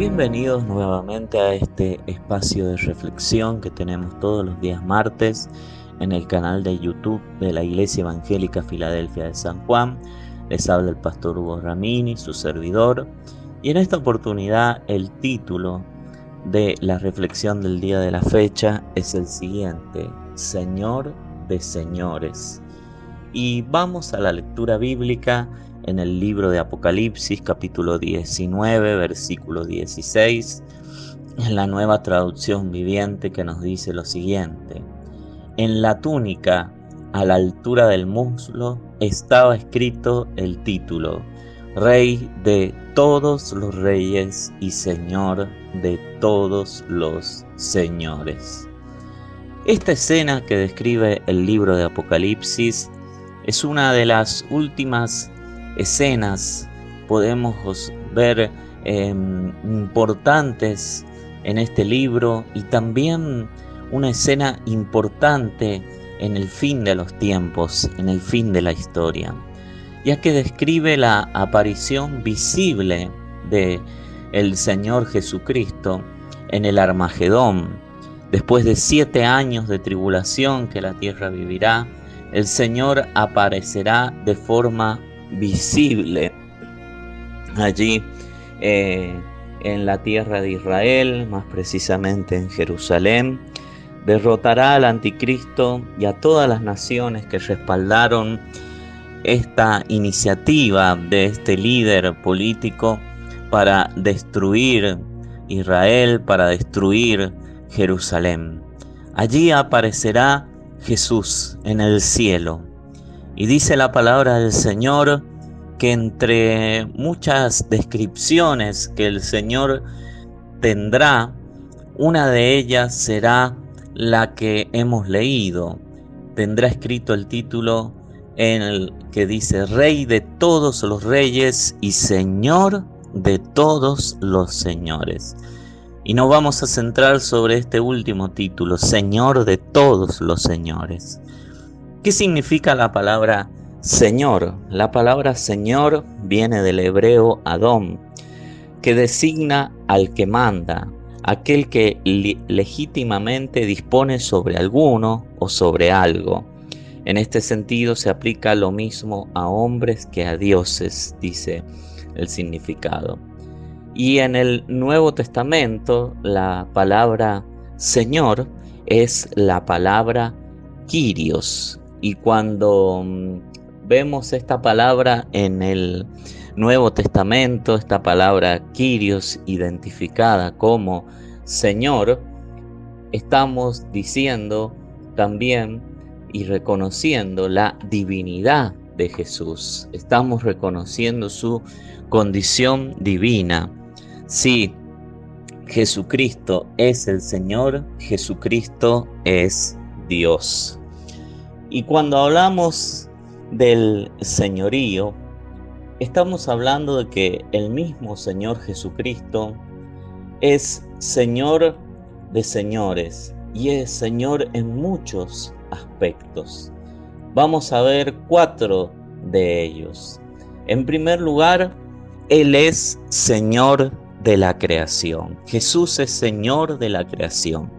Bienvenidos nuevamente a este espacio de reflexión que tenemos todos los días martes en el canal de YouTube de la Iglesia Evangélica Filadelfia de San Juan. Les habla el pastor Hugo Ramini, su servidor, y en esta oportunidad el título de la reflexión del día de la fecha es el siguiente: Señor de señores. Y vamos a la lectura bíblica en el libro de Apocalipsis, capítulo 19, versículo 16, en la Nueva Traducción Viviente, que nos dice lo siguiente: en la túnica, a la altura del muslo, estaba escrito el título: Rey de todos los reyes y Señor de todos los señores. Esta escena que describe el libro de Apocalipsis es una de las últimas escenas, podemos ver, importantes en este libro, y también una escena importante en el fin de los tiempos, en el fin de la historia, ya que describe la aparición visible de el Señor Jesucristo en el Armagedón. Después de 7 años de tribulación que la tierra vivirá, el Señor aparecerá de forma visible allí en la tierra de Israel, más precisamente en Jerusalén. Derrotará al anticristo y a todas las naciones que respaldaron esta iniciativa de este líder político para destruir Israel, para destruir Jerusalén. Allí aparecerá Jesús en el cielo, y dice la palabra del Señor que entre muchas descripciones que el Señor tendrá, una de ellas será la que hemos leído. Tendrá escrito el título en el que dice: Rey de todos los reyes y Señor de todos los señores. Y nos vamos a centrar sobre este último título: Señor de todos los señores. ¿Qué significa la palabra Señor? La palabra Señor viene del hebreo Adón, que designa al que manda, aquel que legítimamente dispone sobre alguno o sobre algo. En este sentido se aplica lo mismo a hombres que a dioses, dice el significado. Y en el Nuevo Testamento la palabra Señor es la palabra Kyrios. Y cuando vemos esta palabra en el Nuevo Testamento, esta palabra Kyrios identificada como Señor, estamos diciendo también y reconociendo la divinidad de Jesús. Estamos reconociendo su condición divina. Sí, Jesucristo es el Señor, Jesucristo es Dios. Y cuando hablamos del señorío, estamos hablando de que el mismo Señor Jesucristo es Señor de señores y es Señor en muchos aspectos. Vamos a ver 4 de ellos. En primer lugar, Él es Señor de la creación. Jesús es Señor de la creación.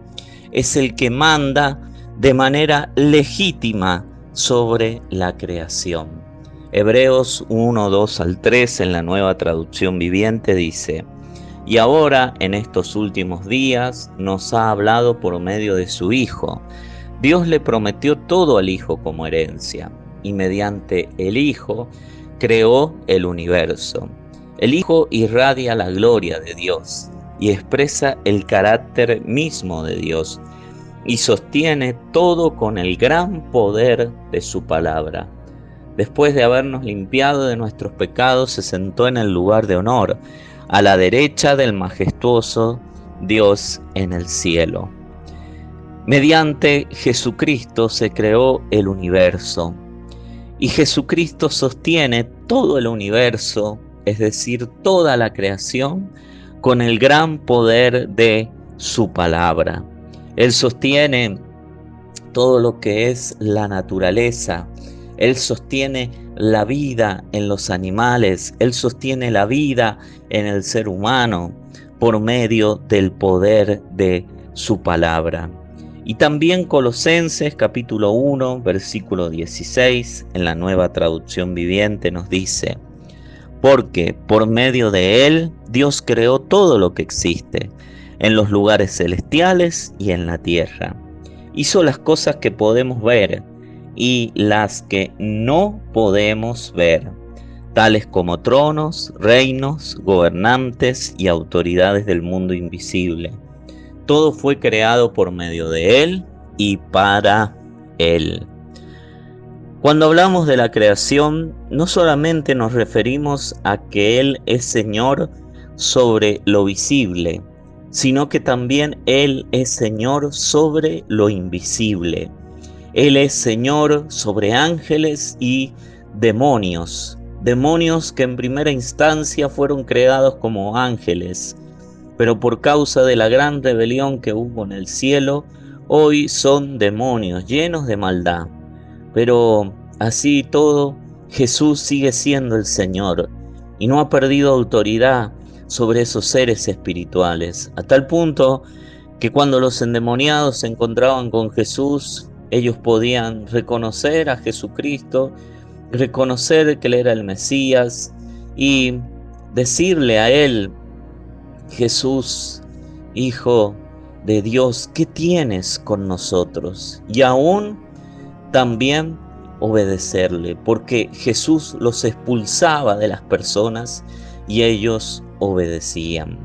Es el que manda de manera legítima sobre la creación. Hebreos 1, 2 al 3 en la Nueva Traducción Viviente dice: Y ahora, en estos últimos días, nos ha hablado por medio de su Hijo. Dios le prometió todo al Hijo como herencia, y mediante el Hijo creó el universo. El Hijo irradia la gloria de Dios y expresa el carácter mismo de Dios, y sostiene todo con el gran poder de su palabra. Después de habernos limpiado de nuestros pecados, se sentó en el lugar de honor, a la derecha del majestuoso Dios en el cielo. Mediante Jesucristo se creó el universo, y Jesucristo sostiene todo el universo, es decir, toda la creación, con el gran poder de su palabra. Él sostiene todo lo que es la naturaleza. Él sostiene la vida en los animales. Él sostiene la vida en el ser humano. por medio del poder de su palabra. Y también Colosenses capítulo 1, versículo 16, en la Nueva Traducción Viviente nos dice: porque por medio de Él Dios creó todo lo que existe, en los lugares celestiales y en la tierra. Hizo las cosas que podemos ver y las que no podemos ver, tales como tronos, reinos, gobernantes y autoridades del mundo invisible. Todo fue creado por medio de Él y para Él. Cuando hablamos de la creación, no solamente nos referimos a que Él es Señor sobre lo visible, sino que también Él es Señor sobre lo invisible. Él es Señor sobre ángeles y demonios. Demonios que en primera instancia fueron creados como ángeles, pero por causa de la gran rebelión que hubo en el cielo, hoy son demonios llenos de maldad. Pero así y todo, Jesús sigue siendo el Señor y no ha perdido autoridad sobre esos seres espirituales, a tal punto que cuando los endemoniados se encontraban con Jesús, ellos podían reconocer a Jesucristo, reconocer que Él era el Mesías y decirle a Él: Jesús, Hijo de Dios, ¿qué tienes con nosotros? Y aún también obedecerle, porque Jesús los expulsaba de las personas y ellos obedecían.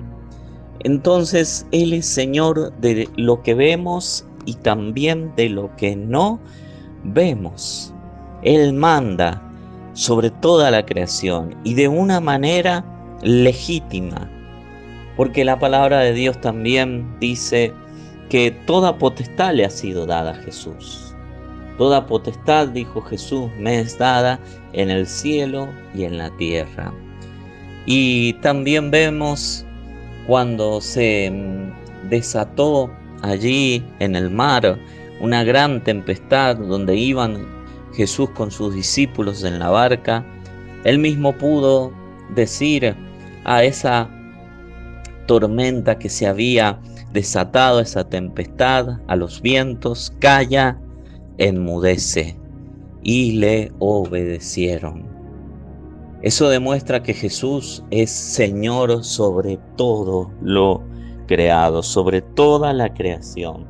Entonces Él es Señor de lo que vemos y también de lo que no vemos. Él manda sobre toda la creación y de una manera legítima, porque la palabra de Dios también dice que toda potestad le ha sido dada a Jesús. Toda potestad, dijo Jesús, me es dada en el cielo y en la tierra. Y también vemos cuando se desató allí en el mar una gran tempestad donde iban Jesús con sus discípulos en la barca, Él mismo pudo decir a esa tormenta que se había desatado, esa tempestad, a los vientos: calla, enmudece, y le obedecieron. Eso demuestra que Jesús es Señor sobre todo lo creado, sobre toda la creación,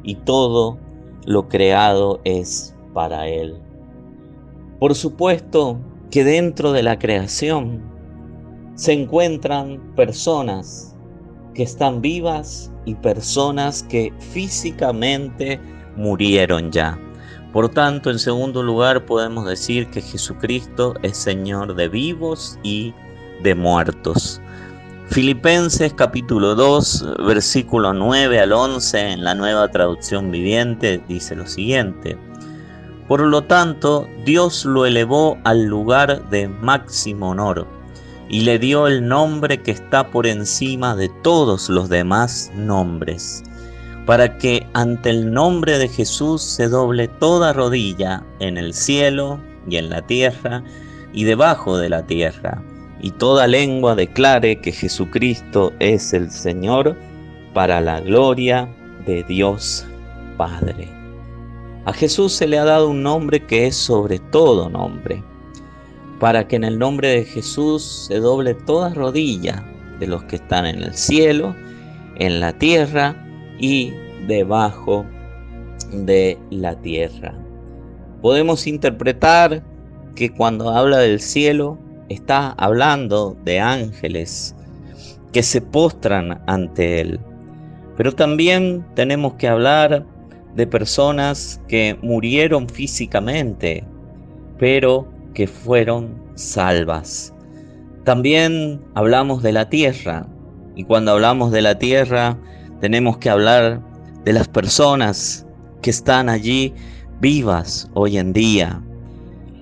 y todo lo creado es para Él. Por supuesto que dentro de la creación se encuentran personas que están vivas y personas que físicamente murieron ya. Por tanto, en segundo lugar, podemos decir que Jesucristo es Señor de vivos y de muertos. Filipenses capítulo 2, versículo 9 al 11, en la Nueva Traducción Viviente, dice lo siguiente: por lo tanto, Dios lo elevó al lugar de máximo honor y le dio el nombre que está por encima de todos los demás nombres, para que ante el nombre de Jesús se doble toda rodilla en el cielo y en la tierra y debajo de la tierra, y toda lengua declare que Jesucristo es el Señor, para la gloria de Dios Padre. A Jesús se le ha dado un nombre que es sobre todo nombre, para que en el nombre de Jesús se doble toda rodilla de los que están en el cielo, en la tierra y debajo de la tierra. Podemos interpretar que cuando habla del cielo está hablando de ángeles que se postran ante Él, pero también tenemos que hablar de personas que murieron físicamente, pero que fueron salvas. También hablamos de la tierra, y cuando hablamos de la tierra tenemos que hablar de las personas que están allí vivas hoy en día.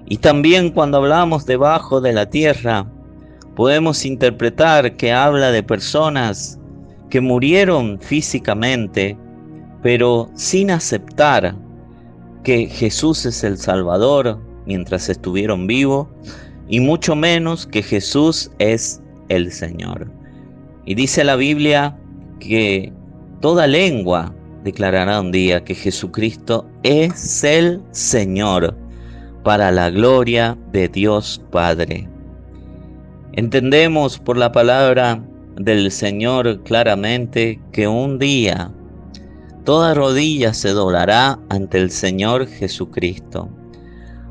Y también cuando hablamos debajo de la tierra, podemos interpretar que habla de personas que murieron físicamente, pero sin aceptar que Jesús es el Salvador mientras estuvieron vivos, y mucho menos que Jesús es el Señor. Y dice la Biblia que toda lengua declarará un día que Jesucristo es el Señor, para la gloria de Dios Padre. Entendemos por la palabra del Señor claramente que un día toda rodilla se doblará ante el Señor Jesucristo.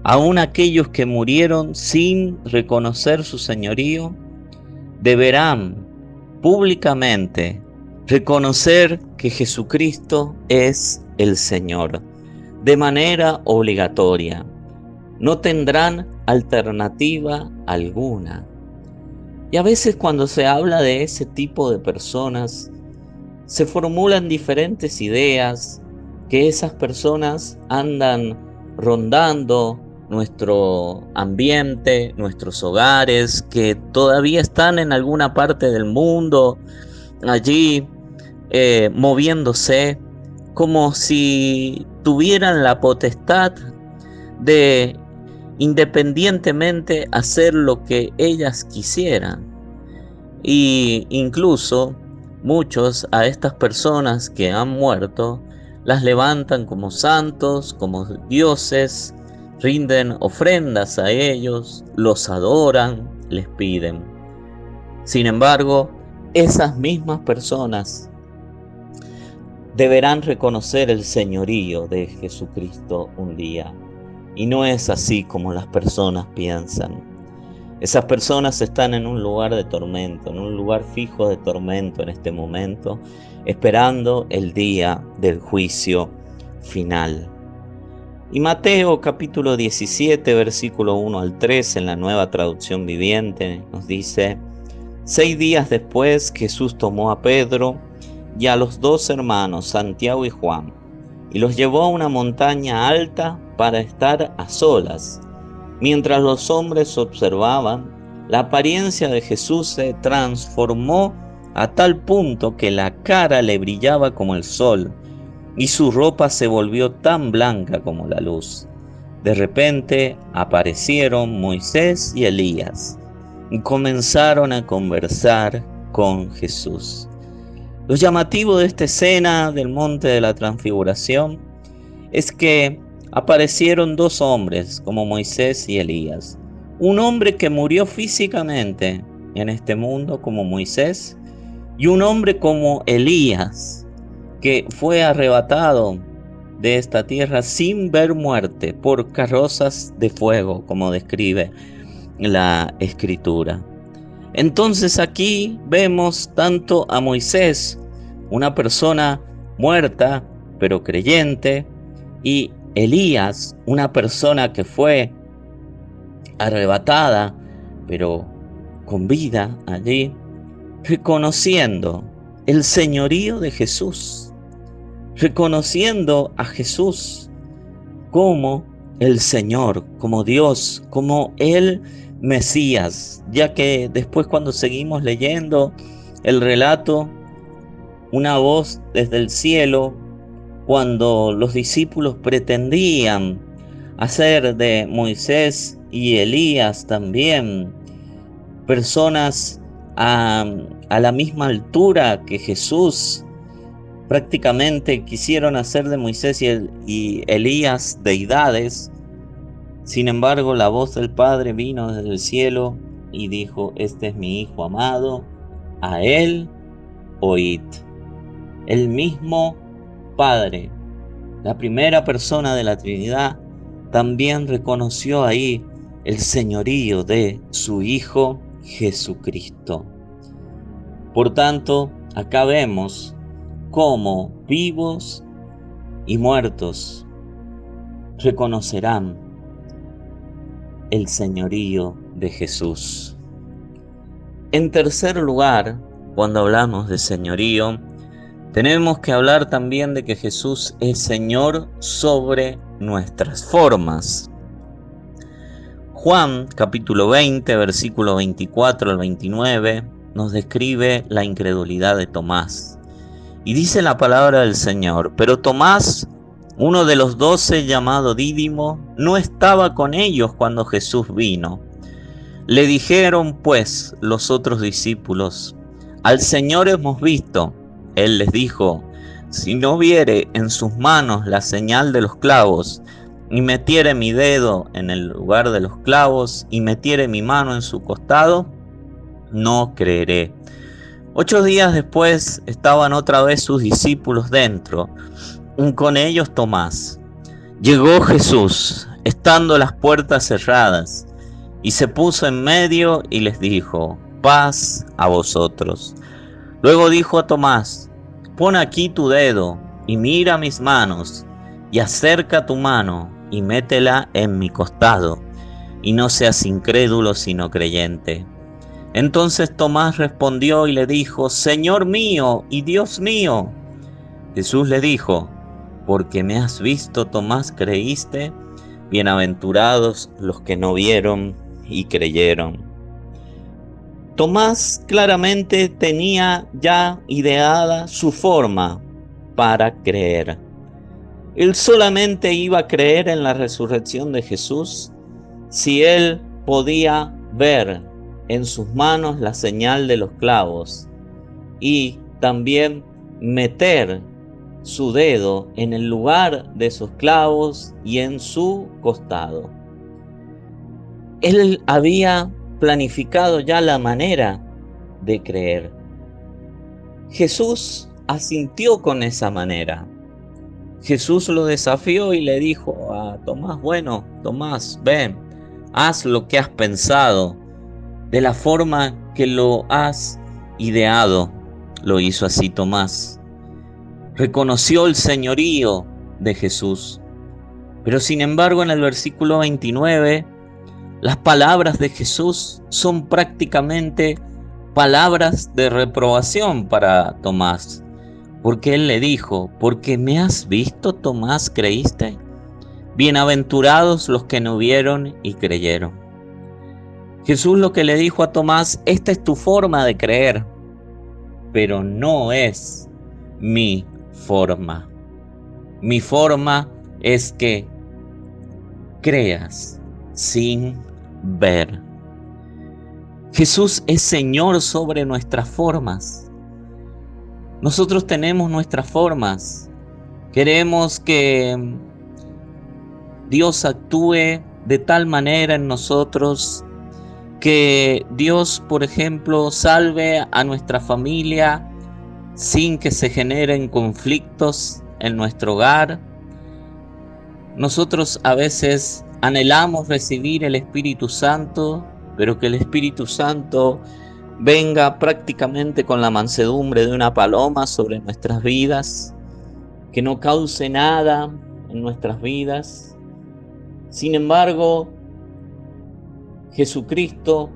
Aun aquellos que murieron sin reconocer su señorío deberán públicamente reconocer que Jesucristo es el Señor, de manera obligatoria. No tendrán alternativa alguna. Y a veces cuando se habla de ese tipo de personas, se formulan diferentes ideas, que esas personas andan rondando nuestro ambiente, nuestros hogares, que todavía están en alguna parte del mundo, allí moviéndose, como si tuvieran la potestad de independientemente hacer lo que ellas quisieran. Y incluso muchos a estas personas que han muerto las levantan como santos, como dioses, rinden ofrendas a ellos, los adoran, les piden. Sin embargo, esas mismas personas deberán reconocer el señorío de Jesucristo un día. Y no es así como las personas piensan. Esas personas están en un lugar de tormento, en un lugar fijo de tormento en este momento, esperando el día del juicio final. Y Mateo capítulo 17, versículo 1 al 3, en la Nueva Traducción Viviente, nos dice: 6 días después Jesús tomó a Pedro y a los 2 hermanos, Santiago y Juan, y los llevó a una montaña alta para estar a solas. Mientras los hombres observaban, la apariencia de Jesús se transformó a tal punto que la cara le brillaba como el sol y su ropa se volvió tan blanca como la luz. De repente aparecieron Moisés y Elías y comenzaron a conversar con Jesús. Lo llamativo de esta escena del Monte de la Transfiguración es que aparecieron 2 hombres como Moisés y Elías. Un hombre que murió físicamente en este mundo como Moisés, y un hombre como Elías que fue arrebatado de esta tierra sin ver muerte por carrozas de fuego, como describe la Escritura. Entonces aquí vemos tanto a Moisés, una persona muerta pero creyente, y Elías, una persona que fue arrebatada pero con vida allí, reconociendo el señorío de Jesús, reconociendo a Jesús como el Señor, como Dios, como el Mesías, ya que después, cuando seguimos leyendo el relato, una voz desde el cielo, cuando los discípulos pretendían hacer de Moisés y Elías también personas a la misma altura que Jesús, prácticamente quisieron hacer de Moisés y Elías deidades. Sin embargo, la voz del Padre vino desde el cielo y dijo: este es mi Hijo amado, a él oíd. El mismo Padre, la primera persona de la Trinidad, también reconoció ahí el señorío de su Hijo Jesucristo. Por tanto, acá vemos cómo vivos y muertos reconocerán el señorío de Jesús. En tercer lugar, cuando hablamos de señorío, tenemos que hablar también de que Jesús es Señor sobre nuestras formas. Juan capítulo 20, versículo 24 al 29, nos describe la incredulidad de Tomás. Y dice la palabra del Señor: pero Tomás, uno de los 12, llamado Dídimo, no estaba con ellos cuando Jesús vino. Le dijeron pues los otros discípulos: al Señor hemos visto. Él les dijo: si no viere en sus manos la señal de los clavos, y metiere mi dedo en el lugar de los clavos, y metiere mi mano en su costado, no creeré. 8 días después estaban otra vez sus discípulos dentro, y con ellos Tomás. Llegó Jesús, estando las puertas cerradas, y se puso en medio y les dijo: paz a vosotros. Luego dijo a Tomás: pon aquí tu dedo y mira mis manos, y acerca tu mano y métela en mi costado, y no seas incrédulo sino creyente. Entonces Tomás respondió y le dijo: Señor mío y Dios mío. Jesús le dijo: porque me has visto, Tomás, creíste. Bienaventurados los que no vieron y creyeron. Tomás claramente tenía ya ideada su forma para creer. Él solamente iba a creer en la resurrección de Jesús si él podía ver en sus manos la señal de los clavos y también meter su dedo en el lugar de esos clavos y en su costado. Él había planificado ya la manera de creer. Jesús asintió con esa manera. Jesús lo desafió y le dijo a Tomás: bueno, Tomás, ven, haz lo que has pensado, de la forma que lo has ideado. Lo hizo así Tomás. Reconoció el señorío de Jesús. Pero sin embargo, en el versículo 29, las palabras de Jesús son prácticamente palabras de reprobación para Tomás. Porque él le dijo: porque me has visto, Tomás, creíste. Bienaventurados los que no vieron y creyeron. Jesús lo que le dijo a Tomás: esta es tu forma de creer, pero no es mi forma. Mi forma es que creas sin ver. Jesús es Señor sobre nuestras formas. Nosotros tenemos nuestras formas. Queremos que Dios actúe de tal manera en nosotros, que Dios, por ejemplo, salve a nuestra familia sin que se generen conflictos en nuestro hogar. Nosotros a veces anhelamos recibir el Espíritu Santo, pero que el Espíritu Santo venga prácticamente con la mansedumbre de una paloma sobre nuestras vidas, que no cause nada en nuestras vidas. Sin embargo, Jesucristo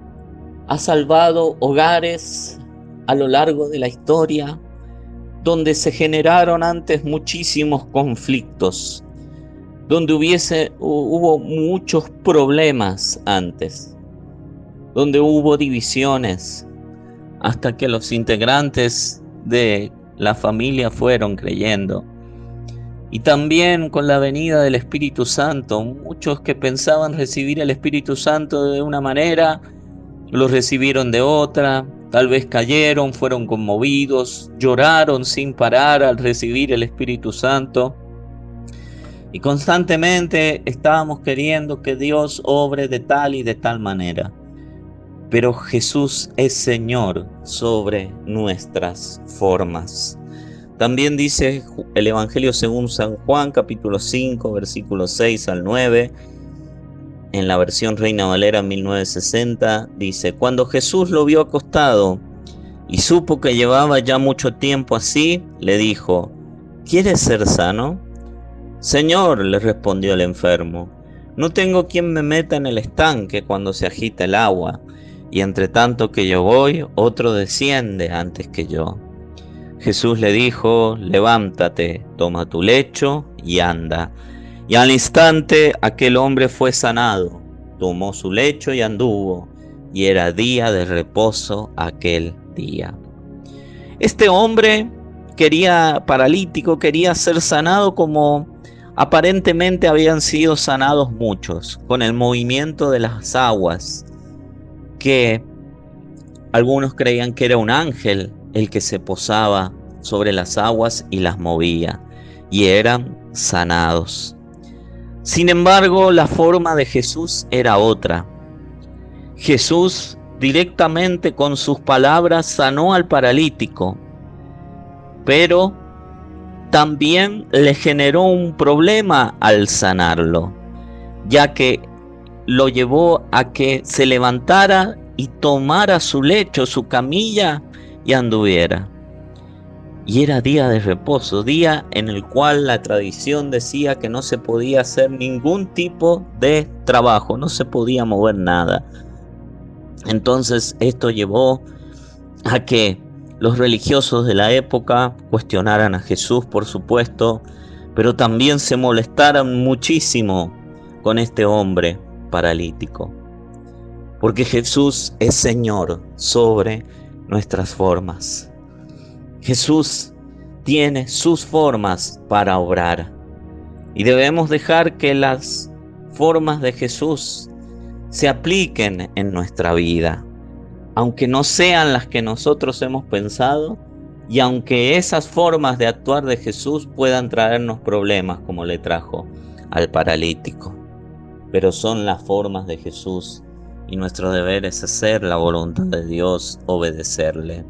ha salvado hogares a lo largo de la historia donde se generaron antes muchísimos conflictos, donde hubo muchos problemas antes, donde hubo divisiones, hasta que los integrantes de la familia fueron creyendo. Y también con la venida del Espíritu Santo, muchos que pensaban recibir el Espíritu Santo de una manera, lo recibieron de otra. Tal vez cayeron, fueron conmovidos, lloraron sin parar al recibir el Espíritu Santo. Y constantemente estábamos queriendo que Dios obre de tal y de tal manera. Pero Jesús es Señor sobre nuestras formas. También dice el Evangelio según San Juan, capítulo 5, versículos 6 al 9. En la versión Reina Valera 1960 dice: cuando Jesús lo vio acostado y supo que llevaba ya mucho tiempo así, le dijo: ¿quieres ser sano? Señor, le respondió el enfermo, no tengo quien me meta en el estanque cuando se agita el agua, y entre tanto que yo voy, otro desciende antes que yo. Jesús le dijo: levántate, toma tu lecho y anda. Y al instante aquel hombre fue sanado, tomó su lecho y anduvo, y era día de reposo aquel día. Este hombre paralítico, quería ser sanado como aparentemente habían sido sanados muchos, con el movimiento de las aguas, que algunos creían que era un ángel el que se posaba sobre las aguas y las movía, y eran sanados. Sin embargo, la forma de Jesús era otra. Jesús directamente con sus palabras sanó al paralítico, pero también le generó un problema al sanarlo, ya que lo llevó a que se levantara y tomara su lecho, su camilla, y anduviera. Y era día de reposo, día en el cual la tradición decía que no se podía hacer ningún tipo de trabajo, no se podía mover nada. Entonces esto llevó a que los religiosos de la época cuestionaran a Jesús, por supuesto, pero también se molestaran muchísimo con este hombre paralítico. Porque Jesús es Señor sobre nuestras formas. Jesús tiene sus formas para obrar. Y debemos dejar que las formas de Jesús se apliquen en nuestra vida, aunque no sean las que nosotros hemos pensado, y aunque esas formas de actuar de Jesús puedan traernos problemas como le trajo al paralítico. Pero son las formas de Jesús y nuestro deber es hacer la voluntad de Dios, obedecerle.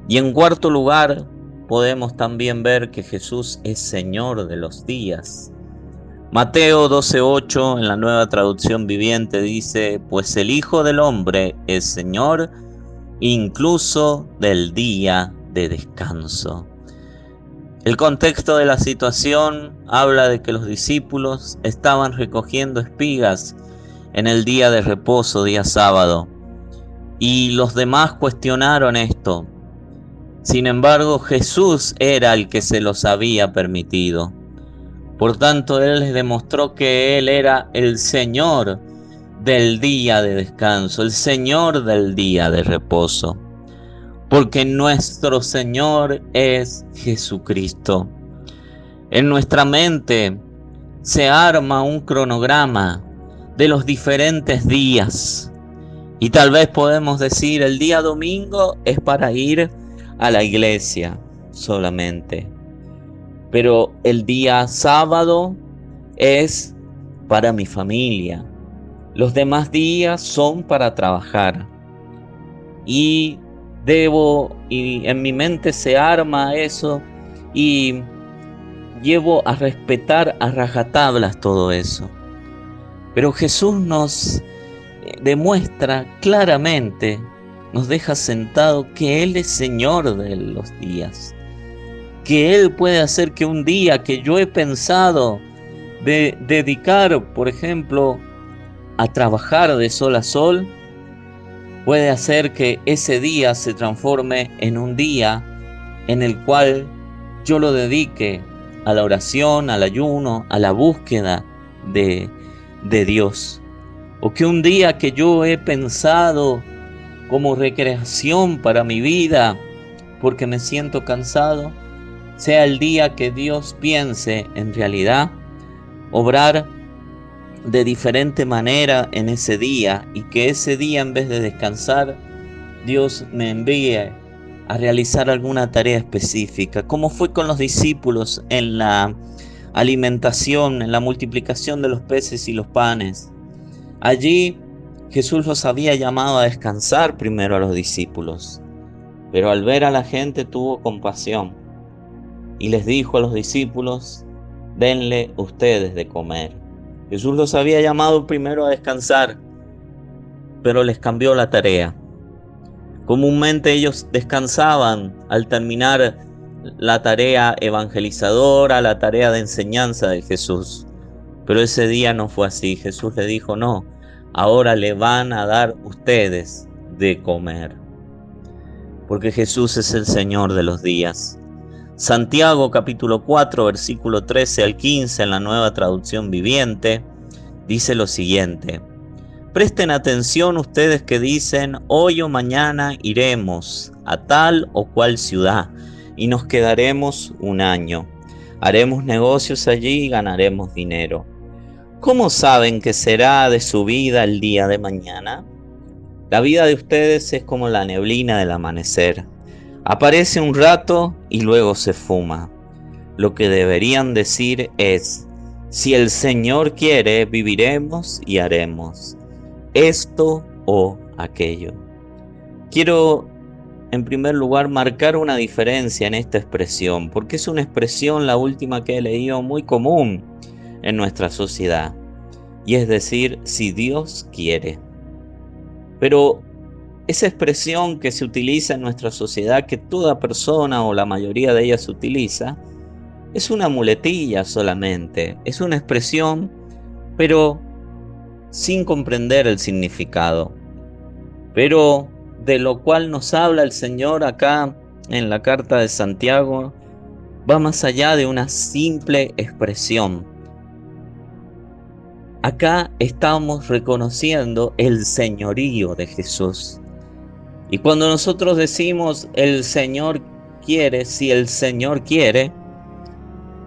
Y en cuarto lugar, podemos también ver que Jesús es Señor de los días. Mateo 12:8 en la Nueva Traducción Viviente dice: pues el Hijo del Hombre es Señor incluso del día de descanso. El contexto de la situación habla de que los discípulos estaban recogiendo espigas en el día de reposo, día sábado, y los demás cuestionaron esto. Sin embargo, Jesús era el que se los había permitido. Por tanto, Él les demostró que Él era el Señor del día de descanso, el Señor del día de reposo. Porque nuestro Señor es Jesucristo. En nuestra mente se arma un cronograma de los diferentes días. Y tal vez podemos decir, el día domingo es para ir a la iglesia solamente. Pero el día sábado es para mi familia. Los demás días son para trabajar. Y en mi mente se arma eso y llevo a respetar a rajatablas todo eso. Pero Jesús nos demuestra claramente, nos deja sentado que Él es Señor de los días. Que Él puede hacer que un día que yo he pensado de dedicar, por ejemplo, a trabajar de sol a sol, puede hacer que ese día se transforme en un día en el cual yo lo dedique a la oración, al ayuno, a la búsqueda de Dios. O que un día que yo he pensado como recreación para mi vida, porque me siento cansado, sea el día que Dios piense en realidad obrar de diferente manera en ese día, y que ese día, en vez de descansar, Dios me envíe a realizar alguna tarea específica, como fue con los discípulos en la alimentación, en la multiplicación de los peces y los panes. Allí Jesús los había llamado a descansar primero a los discípulos, pero al ver a la gente tuvo compasión y les dijo a los discípulos: denle ustedes de comer. Jesús los había llamado primero a descansar, pero les cambió la tarea. Comúnmente ellos descansaban al terminar la tarea evangelizadora, la tarea de enseñanza de Jesús. Pero ese día no fue así. Jesús le dijo: no, ahora le van a dar ustedes de comer. Porque Jesús es el Señor de los días. Santiago capítulo 4, versículo 13 al 15 en la Nueva Traducción Viviente dice lo siguiente: presten atención ustedes que dicen: hoy o mañana iremos a tal o cual ciudad y nos quedaremos un año. Haremos negocios allí y ganaremos dinero. ¿Cómo saben que será de su vida el día de mañana? La vida de ustedes es como la neblina del amanecer. Aparece un rato y luego se fuma. Lo que deberían decir es: si el Señor quiere, viviremos y haremos esto o aquello. Quiero, en primer lugar, marcar una diferencia en esta expresión, porque es una expresión, la última que he leído, muy común en nuestra sociedad, y es decir, si Dios quiere. Pero esa expresión que se utiliza en nuestra sociedad, que toda persona o la mayoría de ellas utiliza, es una muletilla solamente, es una expresión, pero sin comprender el significado. Pero de lo cual nos habla el Señor acá en la carta de Santiago, va más allá de una simple expresión. Acá estamos reconociendo el señorío de Jesús. Y cuando nosotros decimos el Señor quiere, si el Señor quiere,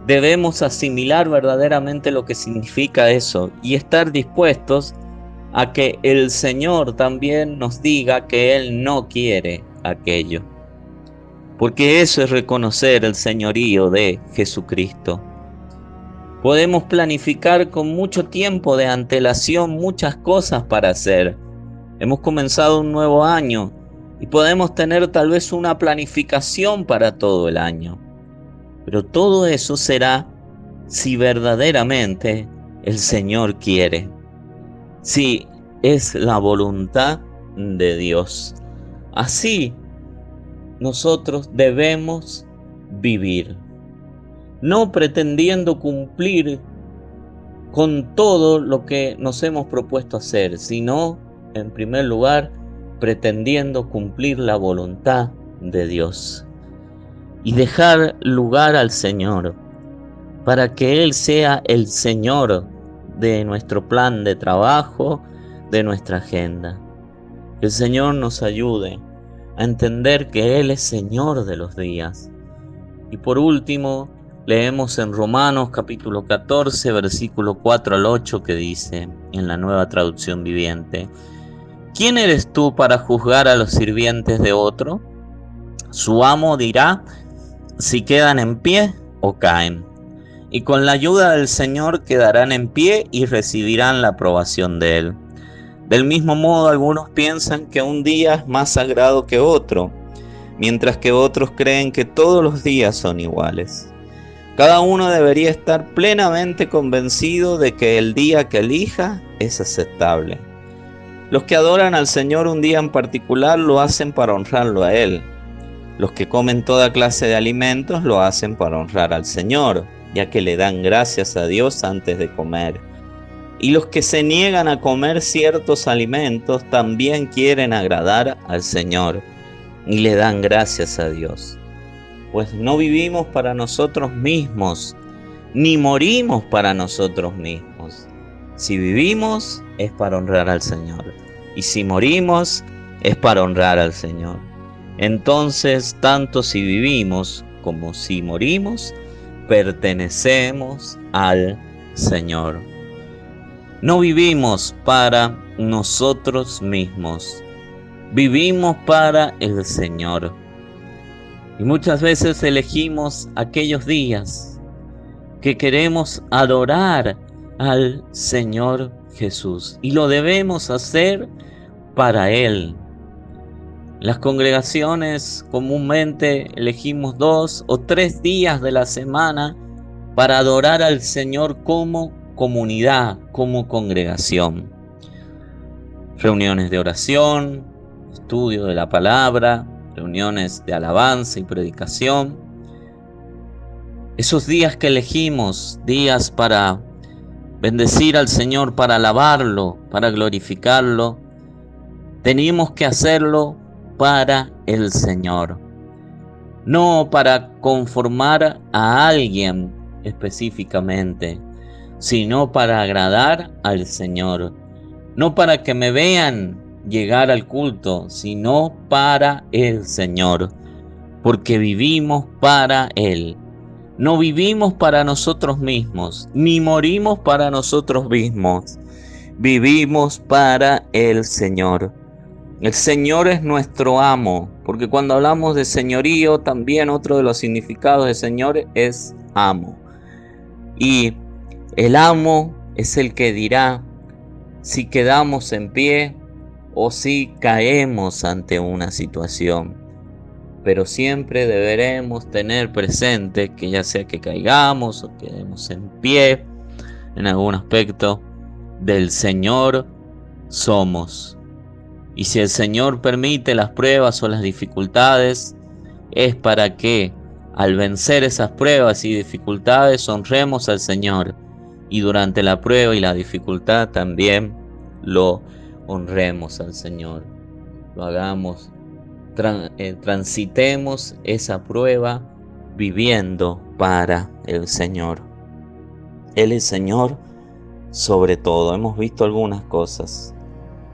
debemos asimilar verdaderamente lo que significa eso y estar dispuestos a que el Señor también nos diga que Él no quiere aquello. Porque eso es reconocer el señorío de Jesucristo. Podemos planificar con mucho tiempo de antelación muchas cosas para hacer. Hemos comenzado un nuevo año y podemos tener tal vez una planificación para todo el año. Pero todo eso será si verdaderamente el Señor quiere. Si es la voluntad de Dios. Así nosotros debemos vivir, no pretendiendo cumplir con todo lo que nos hemos propuesto hacer, sino, en primer lugar, pretendiendo cumplir la voluntad de Dios y dejar lugar al Señor para que Él sea el Señor de nuestro plan de trabajo, de nuestra agenda. Que el Señor nos ayude a entender que Él es Señor de los días. Y por último, leemos en Romanos capítulo 14, versículo 4 al 8, que dice, en la Nueva Traducción Viviente: ¿quién eres tú para juzgar a los sirvientes de otro? Su amo dirá si quedan en pie o caen. Y con la ayuda del Señor quedarán en pie y recibirán la aprobación de Él. Del mismo modo, algunos piensan que un día es más sagrado que otro, mientras que otros creen que todos los días son iguales. Cada uno debería estar plenamente convencido de que el día que elija es aceptable. Los que adoran al Señor un día en particular lo hacen para honrarlo a Él. Los que comen toda clase de alimentos lo hacen para honrar al Señor, ya que le dan gracias a Dios antes de comer. Y los que se niegan a comer ciertos alimentos también quieren agradar al Señor y le dan gracias a Dios. Pues no vivimos para nosotros mismos, ni morimos para nosotros mismos. Si vivimos es para honrar al Señor, y si morimos es para honrar al Señor. Entonces, tanto si vivimos como si morimos, pertenecemos al Señor. No vivimos para nosotros mismos, vivimos para el Señor. Y muchas veces elegimos aquellos días que queremos adorar al Señor Jesús, y lo debemos hacer para Él. Las congregaciones comúnmente elegimos 2 o 3 días de la semana para adorar al Señor como comunidad, como congregación. Reuniones de oración, estudio de la palabra, reuniones de alabanza y predicación. Esos días que elegimos, días para bendecir al Señor, para alabarlo, para glorificarlo, tenemos que hacerlo para el Señor, no para conformar a alguien específicamente, sino para agradar al Señor, no para que me vean llegar al culto, sino para el Señor, porque vivimos para Él. No vivimos para nosotros mismos, ni morimos para nosotros mismos. Vivimos para el Señor. El Señor es nuestro amo, porque cuando hablamos de señorío, también otro de los significados de Señor es amo. Y el amo es el que dirá si quedamos en pie o si caemos ante una situación. Pero siempre deberemos tener presente que ya sea que caigamos o quedemos en pie, en algún aspecto, del Señor somos. Y si el Señor permite las pruebas o las dificultades, es para que al vencer esas pruebas y dificultades honremos al Señor. Y durante la prueba y la dificultad también lo honremos al Señor. Lo hagamos, transitemos esa prueba viviendo para el Señor. Él es Señor sobre todo. Hemos visto algunas cosas.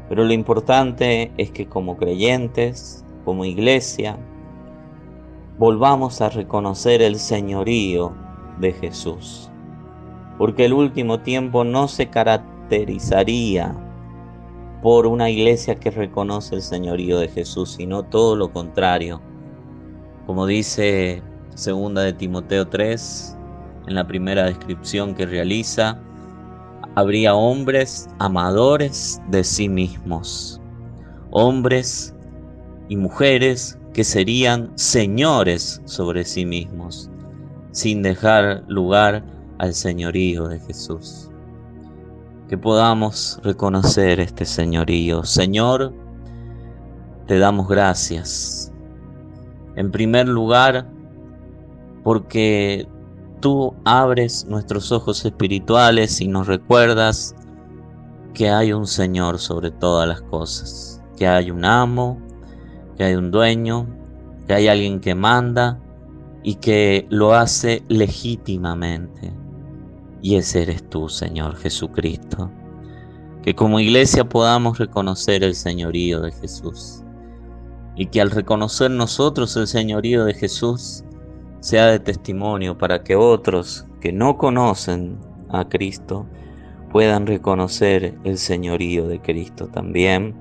Pero lo importante es que como creyentes, como iglesia, volvamos a reconocer el señorío de Jesús. Porque el último tiempo no se caracterizaría por una iglesia que reconoce el señorío de Jesús, sino todo lo contrario. Como dice 2 de Timoteo 3, en la primera descripción que realiza, habría hombres amadores de sí mismos, hombres y mujeres que serían señores sobre sí mismos, sin dejar lugar al señorío de Jesús. Que podamos reconocer este señorío. Señor, te damos gracias. En primer lugar, porque tú abres nuestros ojos espirituales y nos recuerdas que hay un Señor sobre todas las cosas, que hay un amo, que hay un dueño, que hay alguien que manda y que lo hace legítimamente. Y ese eres tú, Señor Jesucristo. Que como iglesia podamos reconocer el señorío de Jesús. Y que al reconocer nosotros el señorío de Jesús, sea de testimonio para que otros que no conocen a Cristo puedan reconocer el señorío de Cristo también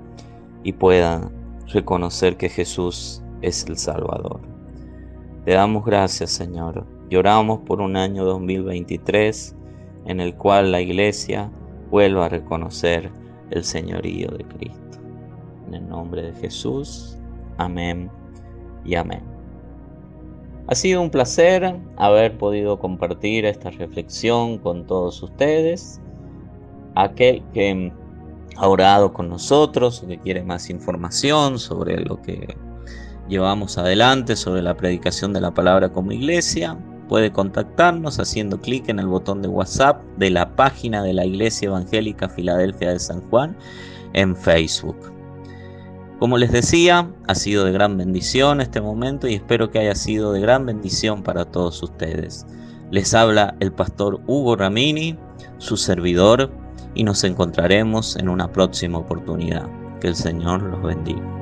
y puedan reconocer que Jesús es el Salvador. Te damos gracias, Señor, y oramos por un año 2023 en el cual la iglesia vuelva a reconocer el señorío de Cristo. En el nombre de Jesús, amén y amén. Ha sido un placer haber podido compartir esta reflexión con todos ustedes. Aquel que ha orado con nosotros o que quiere más información sobre lo que llevamos adelante, sobre la predicación de la palabra como iglesia, puede contactarnos haciendo clic en el botón de WhatsApp de la página de la Iglesia Evangélica Filadelfia de San Juan en Facebook. Como les decía, ha sido de gran bendición este momento y espero que haya sido de gran bendición para todos ustedes. Les habla el pastor Hugo Ramini, su servidor, y nos encontraremos en una próxima oportunidad. Que el Señor los bendiga.